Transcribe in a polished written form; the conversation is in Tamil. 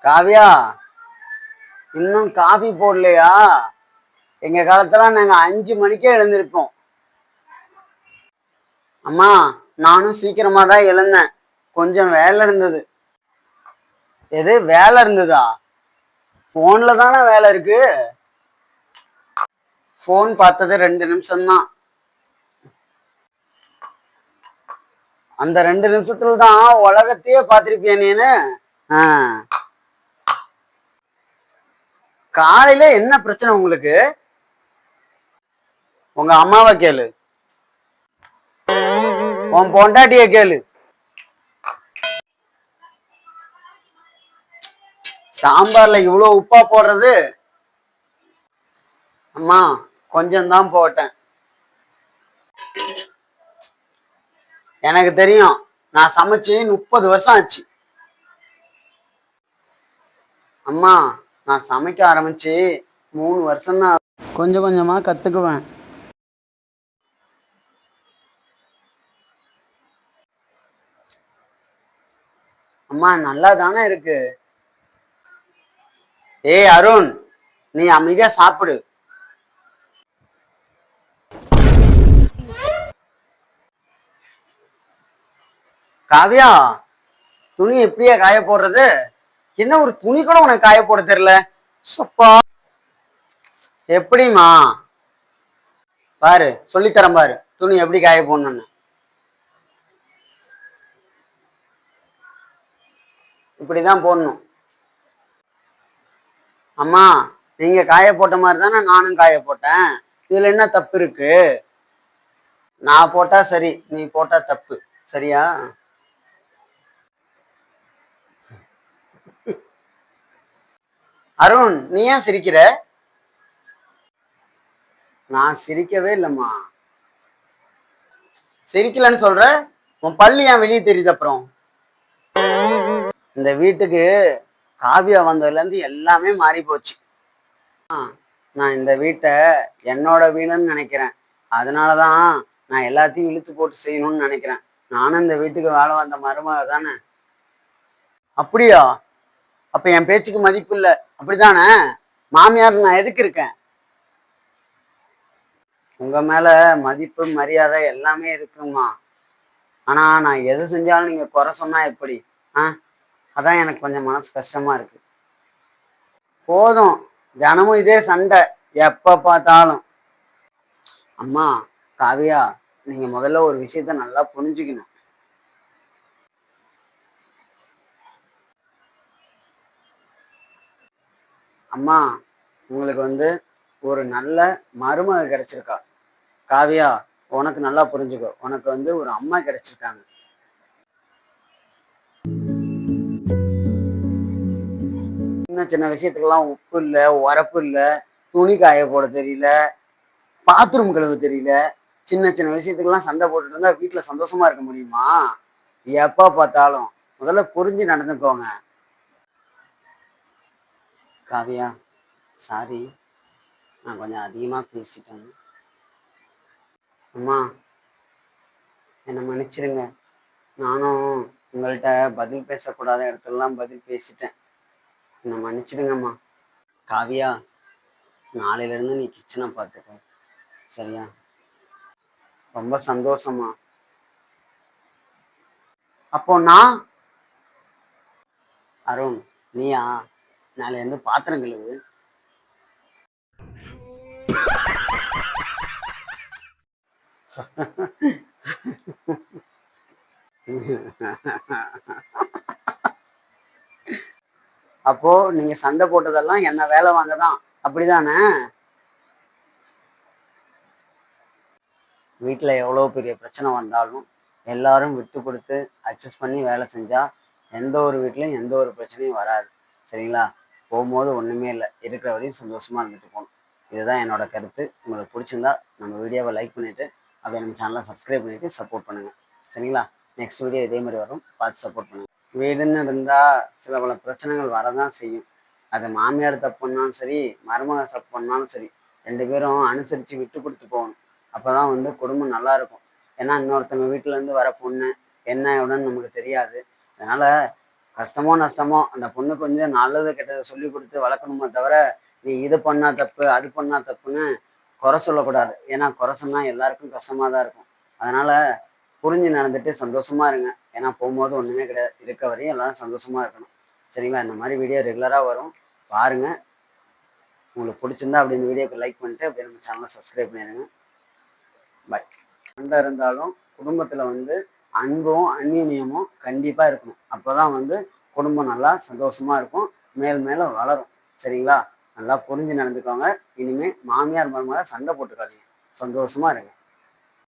காவியா, இன்னும் காபி போடலையா? எங்க காலத்துல நாங்க 5 மணிக்கே எழுந்திருப்போம். அம்மா, நானும் சீக்கிரமா தான் எழுந்தேன். கொஞ்சம் வேலை இருந்தது. எது வேலை இருந்ததா? போன்ல தானே வேலை இருக்கு. போன் பார்த்தது 2 நிமிஷம்தான். அந்த 2 நிமிஷத்துல தான் உலகத்தையே பார்த்திருப்பியா நீனு? ஆஹ் காலையில என்ன பிரச்சனை உங்களுக்கு? உங்க அம்மாவை கேளு, உன் பொண்டாட்டிய கேளு. சாம்பார்ல இவ்வளவு உப்பா போடுறது? அம்மா, கொஞ்சம் தான் போட்டேன். எனக்கு தெரியும், நான் சமைச்சு 30 வருஷம் ஆச்சு. அம்மா, நான் சமைக்க ஆரம்பிச்சு 3 வருஷம் தான். கொஞ்சம் கொஞ்சமா கத்துக்குவேன். அம்மா, நல்லா தானே இருக்கு. ஏய் அருண், நீ அமைதியா சாப்பிடு. காவியா, துணி எப்படியா காய போடுறது? என்ன ஒரு துணி கூட உனக்கு காய போட தெரியல. சப்பா, எப்படிமா? பாரு, சொல்லித்தரேன் பாரு, துணி எப்படி காய போடணும்னு. இப்படிதான் போடணும். அம்மா, நீங்க காய போட்ட மாதிரி தானே நானும் காய போட்டேன். இதுல என்ன தப்பு இருக்கு? நான் போட்டா சரி, நீ போட்டா தப்பு. சரியா? அருண், நீ ஏன் சிரிக்கிற? நான் சிரிக்கவே இல்லைம்மா. சிரிக்கலன்னு சொல்ற? உன் பள்ளி ஏன் வெளியே தெரியுது? அப்புறம் இந்த வீட்டுக்கு காவியா வந்ததுல இருந்து எல்லாமே மாறி போச்சு. நான் இந்த வீட்டை என்னோட வீடுன்னு நினைக்கிறேன். அதனாலதான் நான் எல்லாத்தையும் இழுத்து போட்டு செய்யணும்னு நினைக்கிறேன். நானும் இந்த வீட்டுக்கு வேலை வந்த மருமக தானே. அப்படியா? அப்ப என் பேச்சுக்கு மதிப்பு இல்லை, அப்படித்தானே? மாமியார் நான் எதுக்கு இருக்கேன்? உங்க மேல மதிப்பு மரியாதை எல்லாமே இருக்குமா. ஆனா நான் எது செஞ்சாலும் நீங்க குறை சொன்னா எப்படி? அதான் எனக்கு கொஞ்சம் மனசு கஷ்டமா இருக்கு. போதும், தினமும் இதே சண்டை, எப்ப பார்த்தாலும். அம்மா, காவியா, நீங்க முதல்ல ஒரு விஷயத்த நல்லா புரிஞ்சுக்கணும். அம்மா, உங்களுக்கு ஒரு நல்ல மருமக கிடைச்சிருக்கா. காவியா, உனக்கு நல்லா புரிஞ்சுக்கோ, உனக்கு ஒரு அம்மா கிடைச்சிருக்காங்க. சின்ன சின்ன விஷயத்துக்கெல்லாம் உப்பு இல்லை, உரப்பு இல்லை, துணி காய போட தெரியல, பாத்ரூம் கழுவ தெரியல. சின்ன சின்ன விஷயத்துக்கெல்லாம் சண்டை போட்டுட்டு இருந்தா வீட்டுல சந்தோஷமா இருக்க முடியுமா? எப்ப பார்த்தாலும் முதல்ல புரிஞ்சு நடந்துக்கோங்க. காவியா, சாரி, நான் கொஞ்சம் அதிகமா பேசிட்டேன். அம்மா, என்னை மன்னிச்சிருங்க. நானும் உங்கள்கிட்ட பதில் பேசக்கூடாத இடத்துலலாம் பதில் பேசிட்டேன். என்னை மன்னிச்சிடுங்கம்மா. காவியா, நாளையில இருந்து நீ கிச்சனை பார்த்துக்க. சரியா? ரொம்ப சந்தோஷமா. அப்போ நான் அருண், நீயா? நாளையில இருந்து பாத்திரம் கழுவு. அப்போ நீங்க சண்டை போட்டதெல்லாம் என்ன வேலை வாங்கதான், அப்படிதானே? வீட்டுல எவ்வளவு பெரிய பிரச்சனை வந்தாலும் எல்லாரும் விட்டு கொடுத்து அட்ஜஸ்ட் பண்ணி வேலை செஞ்சா எந்த ஒரு வீட்லயும் எந்த ஒரு பிரச்சனையும் வராது. சரிங்களா? போகும்போது ஒண்ணுமே இல்லை, இருக்கிற வரையும் சந்தோஷமா இருந்துட்டு போகணும். இதுதான் என்னோட கருத்து. உங்களுக்கு பிடிச்சிருந்தா நம்ம வீடியோவை லைக் பண்ணிட்டு அப்படியே நம்ம சேனலை சப்ஸ்கிரைப் பண்ணிட்டு சப்போர்ட் பண்ணுங்க. சரிங்களா? நெக்ஸ்ட் வீடியோ இதே மாதிரி வரும், பார்த்து சப்போர்ட் பண்ணுங்க. வீடுன்னு இருந்தா சில பல பிரச்சனைகள் வரதான் செய்யும். அது மாமியார் தப்பு பண்ணாலும் சரி, மருமக தப்பு பண்ணாலும் சரி, 2 பேரும் அனுசரித்து விட்டு கொடுத்து போகணும். அப்போதான் குடும்பம் நல்லா இருக்கும். ஏன்னா இன்னொருத்தவங்க வீட்டுல இருந்து வர பொண்ணு என்ன எவ்வளோன்னு நமக்கு தெரியாது. அதனால கஷ்டமோ நஷ்டமோ அந்த பொண்ணு கொஞ்சம் நல்லது கெட்டதை சொல்லி கொடுத்து வளர்க்கணுமே தவிர, நீ இது பண்ணா தப்பு அது பண்ணா தப்புன்னு குறை சொல்லக்கூடாது. ஏன்னா குறை சொன்னா எல்லாருக்கும் கஷ்டமா தான் இருக்கும். அதனால புரிஞ்சு நடந்துட்டு சந்தோஷமா இருங்க. ஏன்னா போகும்போது ஒன்றுமே கிடையாது. இருக்க வரையும் எல்லாரும் சந்தோஷமா இருக்கணும். சரிங்களா? இந்த மாதிரி வீடியோ ரெகுலராக வரும். பாருங்க. உங்களுக்கு பிடிச்சிருந்தா அப்படி இந்த வீடியோக்கு லைக் பண்ணிட்டு அப்படியே நம்ம சேனலை சப்ஸ்கிரைப் பண்ணிடுங்க. பாய். சண்டை இருந்தாலும் குடும்பத்தில் வந்து அன்பும் அந்நியமும் கண்டிப்பாக இருக்கணும். அப்போ தான் வந்து குடும்பம் நல்லா சந்தோஷமாக இருக்கும். மேல் மேலே வளரும். சரிங்களா? நல்லா புரிஞ்சு நடந்துக்கோங்க. இனிமேல் மாமியார் மருமகளை சண்டை போட்டுக்காதீங்க. சந்தோஷமாக இருங்க.